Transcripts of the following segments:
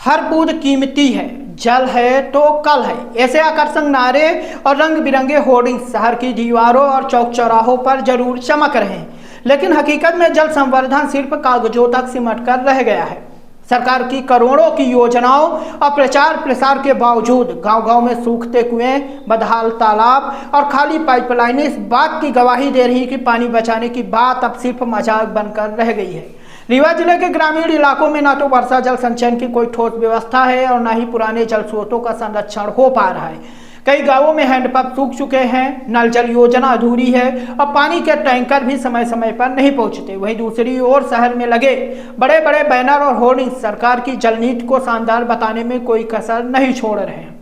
हर बूंद कीमती है, जल है तो कल है। ऐसे आकर्षक नारे और रंग बिरंगे होर्डिंग्स शहर की दीवारों और चौक चौराहों पर जरूर चमक रहे हैं, लेकिन हकीकत में जल संवर्धन सिर्फ कागजों तक सिमट कर रह गया है। सरकार की करोड़ों की योजनाओं और प्रचार प्रसार के बावजूद गांव-गांव में सूखते कुएं, बदहाल तालाब और खाली पाइपलाइनें इस बात की गवाही दे रही कि पानी बचाने की बात अब सिर्फ मजाक बनकर रह गई है। रीवा जिले के ग्रामीण इलाकों में न तो वर्षा जल संचयन की कोई ठोस व्यवस्था है और न ही पुराने जल स्रोतों का संरक्षण हो पा रहा है। कई गांवों में हैंडपंप सूख चुके हैं, नल जल योजना अधूरी है और पानी के टैंकर भी समय समय पर नहीं पहुंचते। वहीं दूसरी ओर शहर में लगे बड़े बड़े बैनर और होर्डिंग सरकार की जल नीति को शानदार बताने में कोई कसर नहीं छोड़ रहे हैं।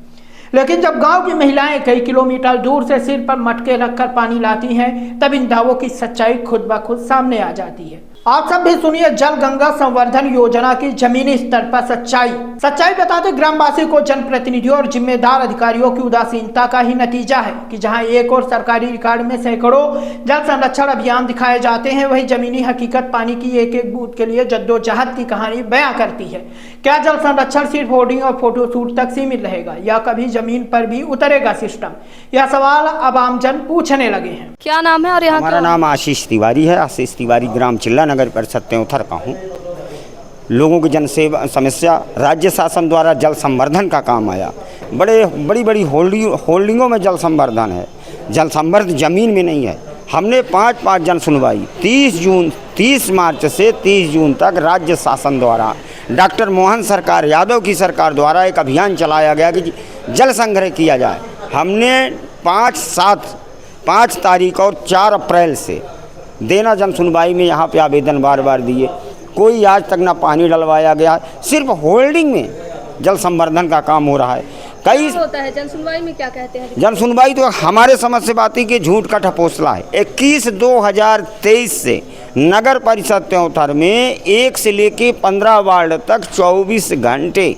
लेकिन जब गांव की महिलाएं कई किलोमीटर दूर से सिर पर मटके रखकर पानी लाती हैं, तब इन दावों की सच्चाई खुद ब खुद सामने आ जाती है। आप सब भी सुनिए जल गंगा संवर्धन योजना की जमीनी स्तर पर सच्चाई बताते ग्रामवासी को जनप्रतिनिधियों और जिम्मेदार अधिकारियों की उदासीनता का ही नतीजा है कि जहां एक और सरकारी रिकॉर्ड में सैकड़ों जल संरक्षण अभियान दिखाए जाते हैं, वहीं जमीनी हकीकत पानी की एक एक बूंद के लिए जद्दोजहद की कहानी बयां करती है। क्या जल संरक्षण सिर्फ होर्डिंग और फोटोशूट तक सीमित रहेगा या कभी जमीन पर भी उतरेगा सिस्टम? यह सवाल अब आमजन पूछने लगे हैं। क्या नाम है और यहाँ? हमारा नाम आशीष तिवारी है। आशीष तिवारी ग्राम चिल्ला नगर परिषद त्योंथर का हूँ। लोगों की जन सेवा समस्या राज्य शासन द्वारा जल संवर्धन का काम आया। बड़ी होल्डिंगों में जल संवर्धन है, जल संवर्धन जमीन में नहीं है। हमने 5 जन सुनवाई 30 मार्च से 30 जून तक राज्य शासन द्वारा डॉक्टर मोहन सरकार यादव की सरकार द्वारा एक अभियान चलाया गया कि जल संग्रह किया जाए। हमने 5 तारीख और 4 अप्रैल से देना जन सुनवाई में यहाँ पे आवेदन बार दिए, कोई आज तक ना पानी डलवाया गया। सिर्फ होल्डिंग में जल संवर्धन का काम हो रहा है। कई होता है जन सुनवाई में, क्या कहते हैं? जन सुनवाई तो हमारे समझ से बात है कि झूठ का ठपोसला है। 21/2023 से नगर परिषद त्योंथर में 1 से लेके 15 वार्ड तक 24 घंटे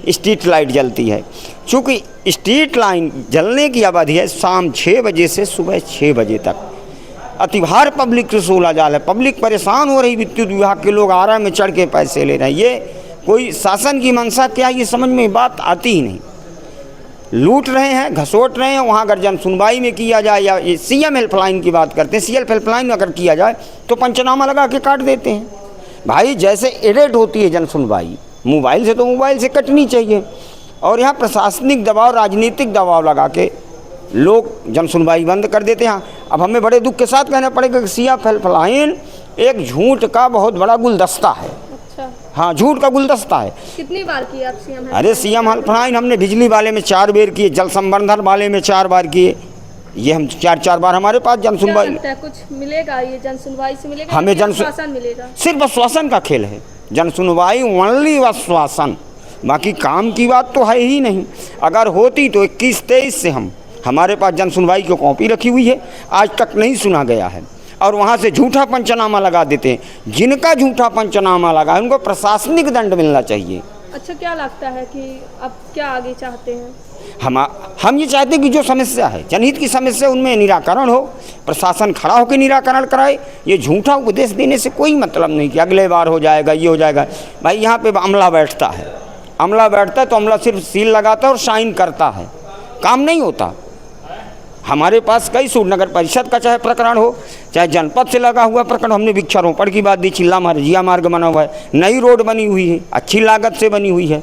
स्ट्रीट लाइट जलती है। चूँकि स्ट्रीट लाइन जलने की अवधि है शाम 6 बजे से सुबह 6 बजे तक। अतिभार पब्लिक रसूला जाल है, पब्लिक परेशान हो रही। विद्युत विभाग के लोग आरा में चढ़ के पैसे ले रहे हैं। ये कोई शासन की मंशा क्या, ये समझ में बात आती ही नहीं। लूट रहे हैं, घसोट रहे हैं। वहाँ अगर जन सुनवाई में किया जाए या सीएम हेल्पलाइन की बात करते हैं, सीएम हेल्पलाइन में अगर किया जाए तो पंचनामा लगा के काट देते हैं। भाई जैसे एडिट होती है जन सुनवाई मोबाइल से, तो मोबाइल से कटनी चाहिए। और यहाँ प्रशासनिक दबाव, राजनीतिक दबाव लगा के लोग जन सुनवाई बंद कर देते हैं। अब हमें बड़े दुख के साथ कहना पड़ेगा कि सीएम हेल्पलाइन एक झूठ का बहुत बड़ा गुलदस्ता है। अच्छा। हाँ, झूठ का गुलदस्ता है। कितनी बार किए आप सीएम? अरे सीएम हेल्पलाइन हमने बिजली वाले में 4 बार किए, जल संवर्धन वाले में 4 बार किए। ये हम 4 बार हमारे पास जन सुनवाई। कुछ मिलेगा ये जन सुनवाई से? मिलेगा हमें जन आश्वासन मिलेगा? सिर्फ आश्वासन का खेल है जन सुनवाई, ओनली आश्वासन। बाकी काम की बात तो है ही नहीं। अगर होती तो 21-23 से हमारे पास जन सुनवाई की कॉपी रखी हुई है, आज तक नहीं सुना गया है। और वहाँ से झूठा पंचनामा लगा देते हैं। जिनका झूठा पंचनामा लगा है उनको प्रशासनिक दंड मिलना चाहिए। अच्छा, क्या लगता है कि अब क्या आगे चाहते हैं? हम ये चाहते हैं कि जो समस्या है, जनहित की समस्या, उनमें निराकरण हो, प्रशासन खड़ा होकर निराकरण कराए। ये झूठा उपदेश देने से कोई मतलब नहीं कि अगले बार हो जाएगा, ये हो जाएगा। भाई यहाँ पे अमला बैठता है, तो अमला सिर्फ सील लगाता है और साइन करता है, काम नहीं होता। हमारे पास कई सूट नगर परिषद का चाहे प्रकरण हो, चाहे जनपद से लगा हुआ प्रकरण। हमने वृक्षारोपण की बात दी, चिल्ला मार्जिया मार्ग बना हुआ है, नई रोड बनी हुई है, अच्छी लागत से बनी हुई है।